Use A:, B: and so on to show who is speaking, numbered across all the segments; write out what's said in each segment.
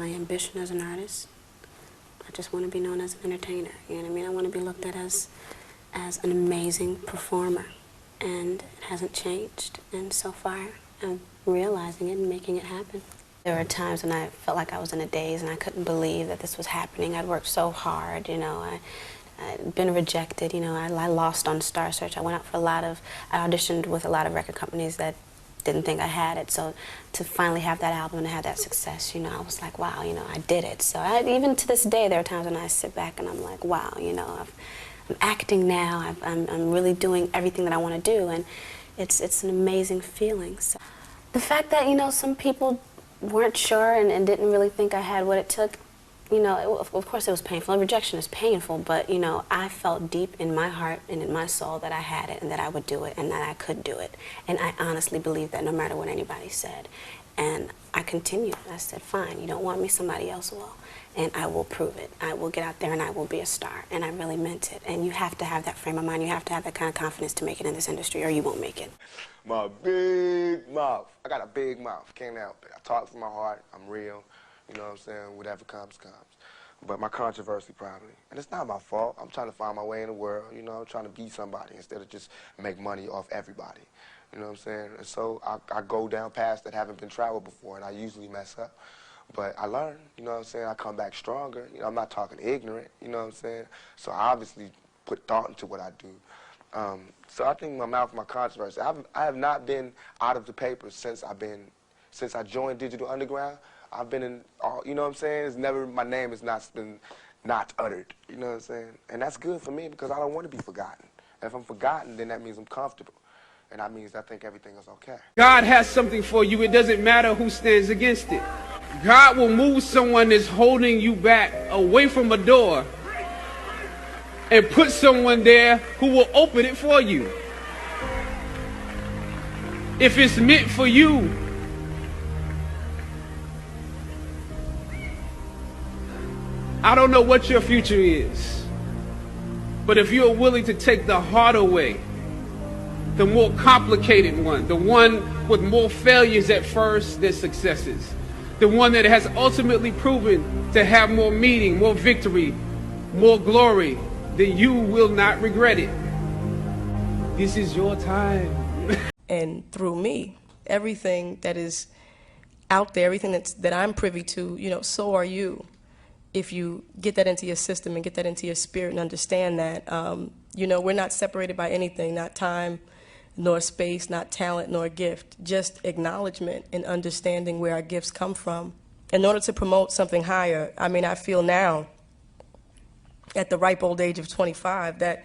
A: my ambition as an artist. I just want to be known as an entertainer, you know what I mean? I want to be looked at as an amazing performer, and it hasn't changed, and so far I'm realizing it and making it happen. There were times when I felt like I was in a daze and I couldn't believe that this was happening. I'd worked so hard, you know, I'd been rejected, you know, I lost on Star Search. I auditioned with a lot of record companies that didn't think I had it, so to finally have that album and have that success, you know, I was like, wow, you know, I did it. So even to this day, there are times when I sit back and I'm like, wow, you know, I'm acting now, I'm really doing everything that I want to do, and it's an amazing feeling. So the fact that, you know, some people weren't sure and didn't really think I had what it took, you know, of course it was painful. Rejection is painful, but, you know, I felt deep in my heart and in my soul that I had it and that I would do it and that I could do it. And I honestly believed that no matter what anybody said. And I continued. I said, fine, you don't want me, somebody else will. And I will prove it. I will get out there and I will be a star. And I really meant it. And you have to have that frame of mind. You have to have that kind of confidence to make it in this industry, or you won't make it.
B: My big mouth. I got a big mouth. Can't help it. I talk from my heart. I'm real. You know what I'm saying? Whatever comes, comes. But my controversy probably. And it's not my fault. I'm trying to find my way in the world. You know, I'm trying to be somebody instead of just make money off everybody. You know what I'm saying? And so I go down paths that haven't been traveled before, and I usually mess up. But I learn, you know what I'm saying? I come back stronger. You know, I'm not talking ignorant, you know what I'm saying? So I obviously put thought into what I do. So I think my mouth, my controversy. I have not been out of the papers since I joined Digital Underground. I've been in all, you know what I'm saying? It's never, my name has not been not uttered, you know what I'm saying? And that's good for me because I don't want to be forgotten. And if I'm forgotten, then that means I'm comfortable. And that means I think everything is okay.
C: God has something for you. It doesn't matter who stands against it. God will move someone that's holding you back away from a door and put someone there who will open it for you. If it's meant for you, I don't know what your future is, but if you're willing to take the harder way, the more complicated one, the one with more failures at first than successes, the one that has ultimately proven to have more meaning, more victory, more glory, then you will not regret it. This is your time.
D: And through me, everything that is out there, everything that I'm privy to, you know, so are you. If you get that into your system and get that into your spirit and understand that, you know, we're not separated by anything, not time, nor space, not talent, nor gift, just acknowledgement and understanding where our gifts come from. In order to promote something higher, I mean, I feel now, at the ripe old age of 25, that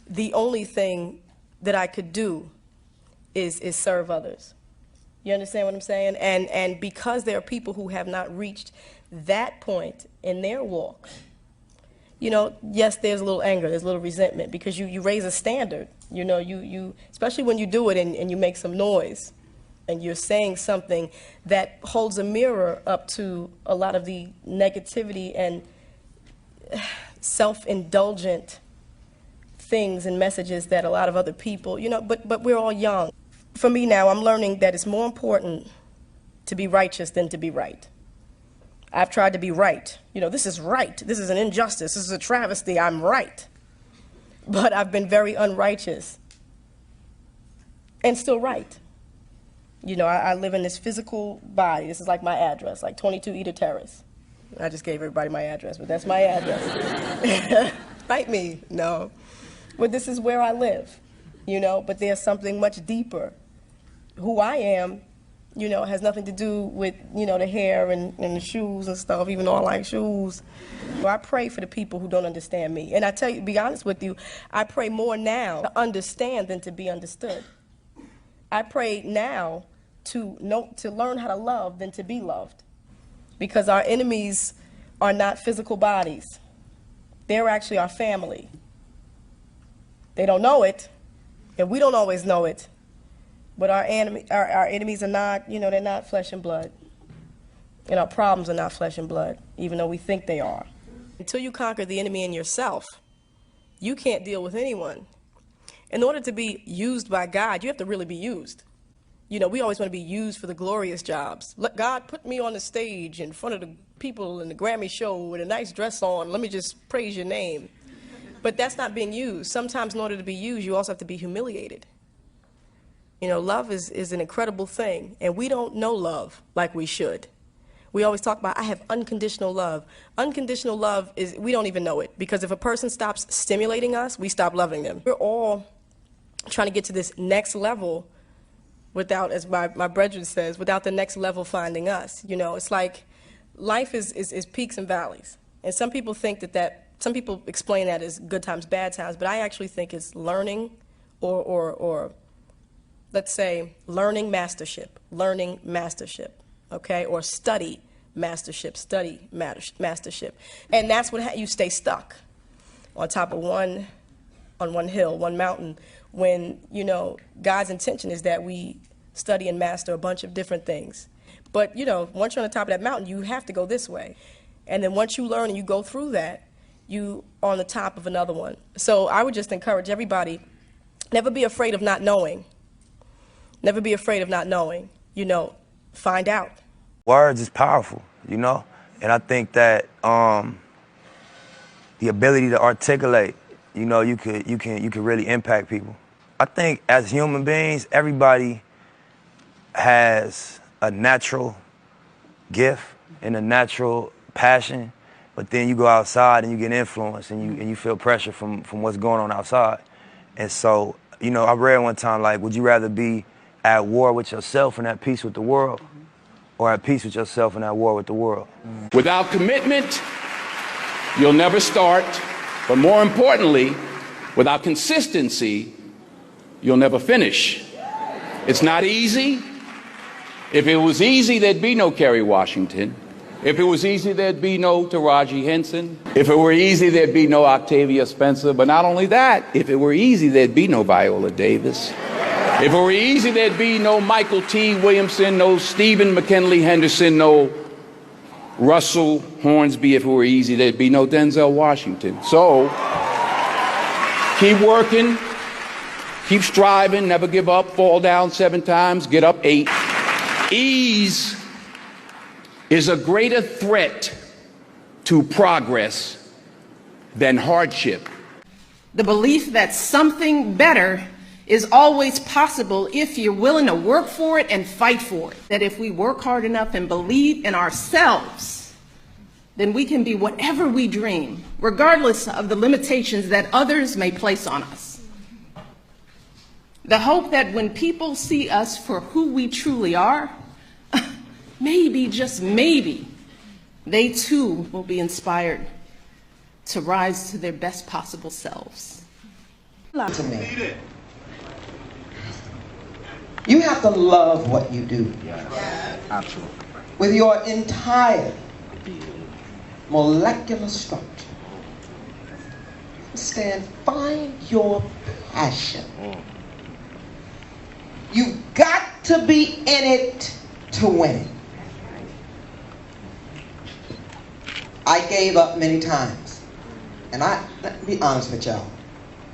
D: the only thing that I could do is serve others. You understand what I'm saying? And because there are people who have not reached that point in their walk, you know, yes, there's a little anger, there's a little resentment, because you raise a standard. You know, you especially when you do it and you make some noise and you're saying something that holds a mirror up to a lot of the negativity and self-indulgent things and messages that a lot of other people, you know, but we're all young. For me now, I'm learning that it's more important to be righteous than to be right. I've tried to be right. You know, this is right. This is an injustice. This is a travesty. I'm right. But I've been very unrighteous and still right. You know, I live in this physical body. This is like my address, like 22 Eder Terrace. I just gave everybody my address, but that's my address. Fight me, no. But this is where I live, you know, but there's something much deeper. Who I am, you know, has nothing to do with, you know, the hair and the shoes and stuff, even though I like shoes. So I pray for the people who don't understand me. And I tell you, to be honest with you, I pray more now to understand than to be understood. I pray now to learn how to love than to be loved. Because our enemies are not physical bodies. They're actually our family. They don't know it, and we don't always know it. But our enemies are not, you know, they're not flesh and blood. And our problems are not flesh and blood, even though we think they are. Until you conquer the enemy in yourself, you can't deal with anyone. In order to be used by God, you have to really be used. You know, we always want to be used for the glorious jobs. Let God put me on the stage in front of the people in the Grammy show with a nice dress on. Let me just praise your name. But that's not being used. Sometimes in order to be used, you also have to be humiliated. You know, love is an incredible thing, and we don't know love like we should. We always talk about, I have unconditional love. Unconditional love is, we don't even know it, because if a person stops stimulating us, we stop loving them. We're all trying to get to this next level without, as my brethren says, without the next level finding us. You know, it's like life is peaks and valleys. And some people think some people explain that as good times, bad times, but I actually think it's learning or let's say learning mastership, okay, or study mastership. And that's what you stay stuck on top of one hill, one mountain, when, you know, God's intention is that we study and master a bunch of different things. But, you know, once you're on the top of that mountain, you have to go this way. And then once you learn and you go through that, you are on the top of another one. So I would just encourage everybody, never be afraid of not knowing. Never be afraid of not knowing. You know, find out.
E: Words is powerful, you know? And I think that the ability to articulate, you know, you could really impact people. I think as human beings, everybody has a natural gift and a natural passion, but then you go outside and you get influenced and you feel pressure from what's going on outside. And so, you know, I read one time, like, would you rather be at war with yourself and at peace with the world, or at peace with yourself and at war with the world?
C: Without commitment, you'll never start. But more importantly, without consistency, you'll never finish. It's not easy. If it was easy, there'd be no Kerry Washington. If it was easy, there'd be no Taraji Henson. If it were easy, there'd be no Octavia Spencer. But not only that, if it were easy, there'd be no Viola Davis. If it were easy, there'd be no Michael T. Williamson, no Stephen McKinley Henderson, no Russell Hornsby. If it were easy, there'd be no Denzel Washington. So keep working, keep striving, never give up, fall down 7 times, get up 8. Ease is a greater threat to progress than hardship.
F: The belief that something better is always possible if you're willing to work for it and fight for it. That if we work hard enough and believe in ourselves, then we can be whatever we dream, regardless of the limitations that others may place on us. The hope that when people see us for who we truly are, maybe, just maybe, they too will be inspired to rise to their best possible selves.
G: To me, you have to love what you do.
B: Yes, absolutely.
G: With your entire molecular structure. Understand, find your passion. You've got to be in it to win it. I gave up many times. And let me be honest with y'all.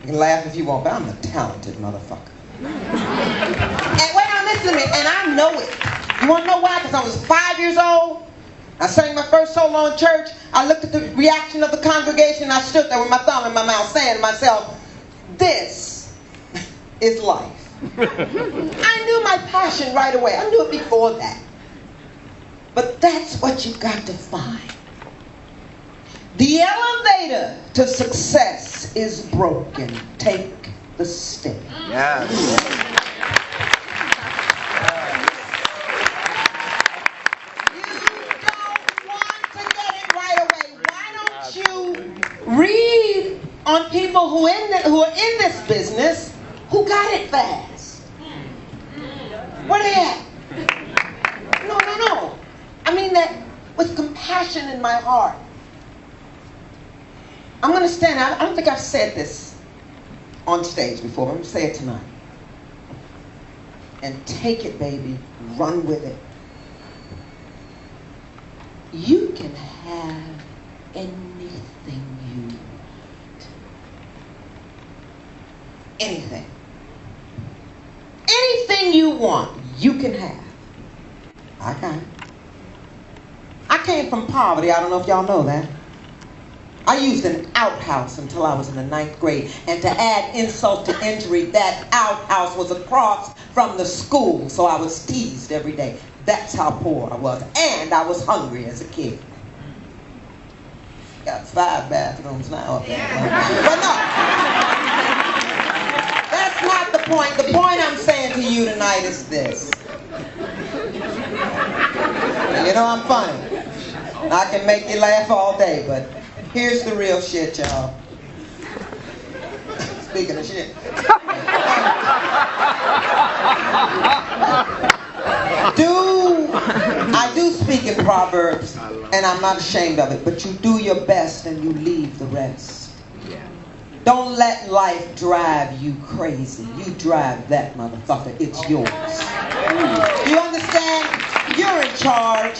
G: You can laugh if you want, but I'm a talented motherfucker. And wait, now listen to me, and I know it. You want to know why? Because I was 5 years old. I sang my first solo in church. I looked at the reaction of the congregation, and I stood there with my thumb in my mouth saying to myself, this is life. I knew my passion right away. I knew it before that. But that's what you've got to find. The elevator to success is broken. Take the stairs.
B: Yes.
G: You don't want to get it right away. Why don't you read on people who are in this business who got it fast? Where they at? No. I mean that with compassion in my heart. I'm going to stand out. I don't think I've said this on stage before, but I'm going to say it tonight. And take it, baby. Run with it. You can have anything you want. Anything. Anything you want. you can have. I got it. I came from poverty. I don't know if y'all know that. I used an outhouse until I was in the 9th grade. And to add insult to injury, that outhouse was across from the school, so I was teased every day. That's how poor I was. And I was hungry as a kid. Got 5 bathrooms now up there. But no, that's not the point. The point I'm saying to you tonight is this. You know I'm funny. I can make you laugh all day, but here's the real shit, y'all. Speaking of shit. I do speak in Proverbs, and I'm not ashamed of it, but you do your best and you leave the rest. Don't let life drive you crazy. You drive that motherfucker. It's yours. You understand? You're in charge.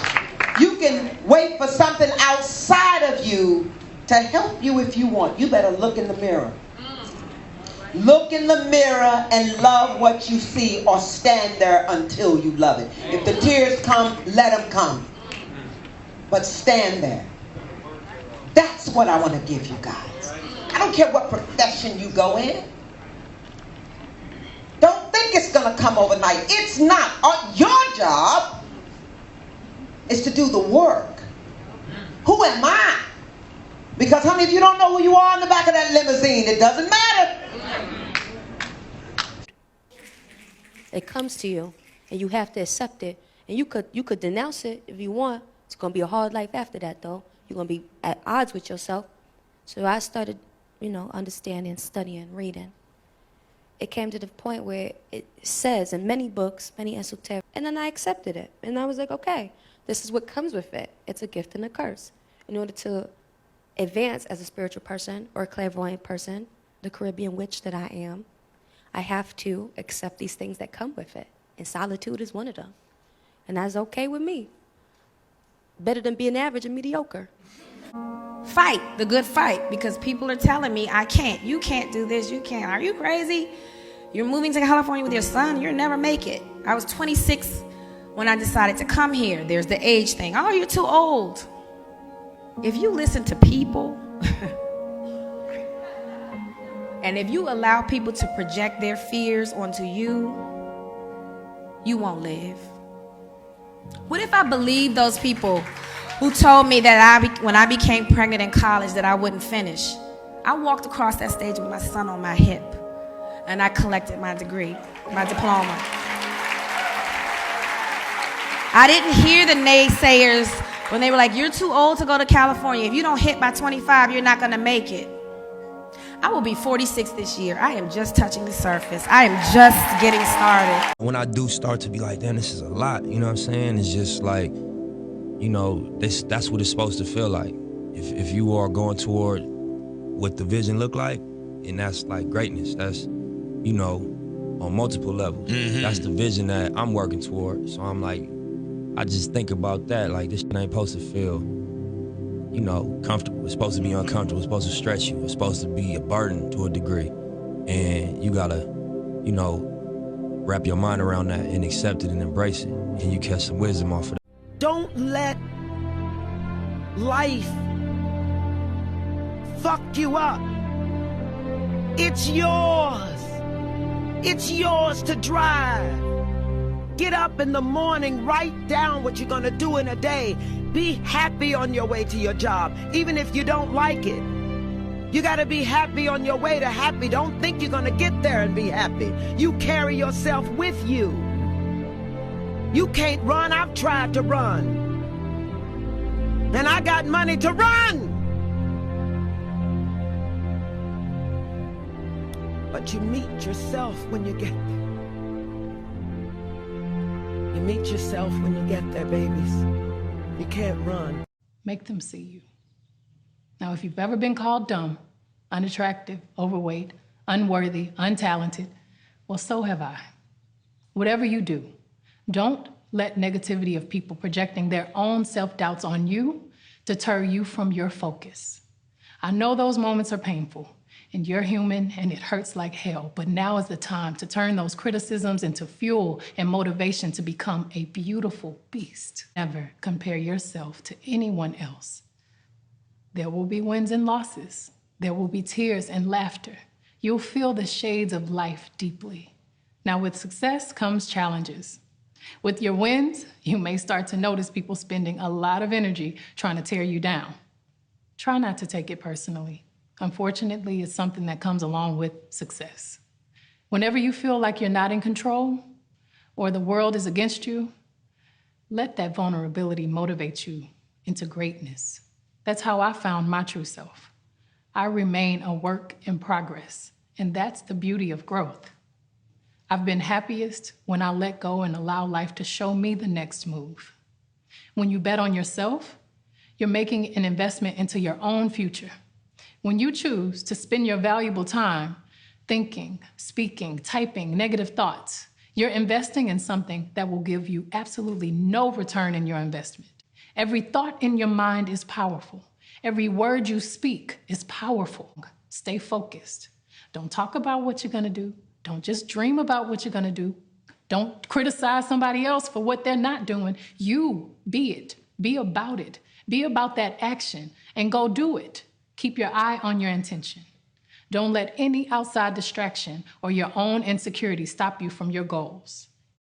G: You can wait for something outside of you to help you if you want. You better look in the mirror. Look in the mirror and love what you see, or stand there until you love it. If the tears come, let them come. But stand there. That's what I want to give you guys. I don't care what profession you go in. Don't think it's going to come overnight. It's not. Your job is to do the work. Who am I? Because, honey, if you don't know who you are in the back of that limousine, it doesn't matter.
H: It comes to you, and you have to accept it. And you could denounce it if you want. It's going to be a hard life after that, though. You're going to be at odds with yourself. So I started, understanding, studying, reading. It came to the point where it says in many books, many esoteric, and then I accepted it. And I was like, okay, this is what comes with it. It's a gift and a curse. In order to advance as a spiritual person or a clairvoyant person, the Caribbean witch that I am, I have to accept these things that come with it. And solitude is one of them. And that's okay with me. Better than being average and mediocre.
I: Fight the good fight, because people are telling me I can't. You can't do this. You can't. Are you crazy? You're moving to California with your son. You'll never make it. I was 26 when I decided to come here. There's the age thing. Oh, you're too old. If you listen to people, and if you allow people to project their fears onto you, you won't live. What if I believed those people who told me that when I became pregnant in college that I wouldn't finish? I walked across that stage with my son on my hip, and I collected my degree, my diploma. I didn't hear the naysayers when they were like, you're too old to go to California. If you don't hit by 25, you're not going to make it. I will be 46 this year. I am just touching the surface. I am just getting started.
E: When I do start to be like, damn, this is a lot, you know what I'm saying? It's just like, that's what it's supposed to feel like. If you are going toward what the vision look like, and that's like greatness. That's, on multiple levels. Mm-hmm. That's the vision that I'm working toward. So I'm like, I just think about that. Like, this shit ain't supposed to feel, comfortable. It's supposed to be uncomfortable. It's supposed to stretch you. It's supposed to be a burden to a degree. And you gotta, wrap your mind around that and accept it and embrace it. And you catch some wisdom off of that.
J: Don't let life fuck you up. It's yours. It's yours to drive. Get up in the morning, write down what you're gonna do in a day. Be happy on your way to your job, even if you don't like it. You gotta be happy on your way to happy. Don't think you're gonna get there and be happy. You carry yourself with you. You can't run. I've tried to run. And I got money to run. But you meet yourself when you get there. You meet yourself when you get there, babies. You can't run.
K: Make them see you. Now, if you've ever been called dumb, unattractive, overweight, unworthy, untalented, well, so have I. Whatever you do, don't let negativity of people projecting their own self-doubts on you deter you from your focus. I know those moments are painful, And you're human and it hurts like hell, but now is the time to turn those criticisms into fuel and motivation to become a beautiful beast. Never compare yourself to anyone else. There will be wins and losses. There will be tears and laughter. You'll feel the shades of life deeply. Now, with success comes challenges. With your wins, you may start to notice people spending a lot of energy trying to tear you down. Try not to take it personally. Unfortunately, it's something that comes along with success. Whenever you feel like you're not in control or the world is against you, let that vulnerability motivate you into greatness. That's how I found my true self. I remain a work in progress, and that's the beauty of growth. I've been happiest when I let go and allow life to show me the next move. When you bet on yourself, you're making an investment into your own future. When you choose to spend your valuable time thinking, speaking, typing negative thoughts, you're investing in something that will give you absolutely no return in your investment. Every thought in your mind is powerful. Every word you speak is powerful. Stay focused. Don't talk about what you're gonna do. Don't just dream about what you're gonna do. Don't criticize somebody else for what they're not doing. You be it. Be about it. Be about that action and go do it. Keep your eye on your intention. Don't let any outside distraction or your own insecurity stop you from your goals.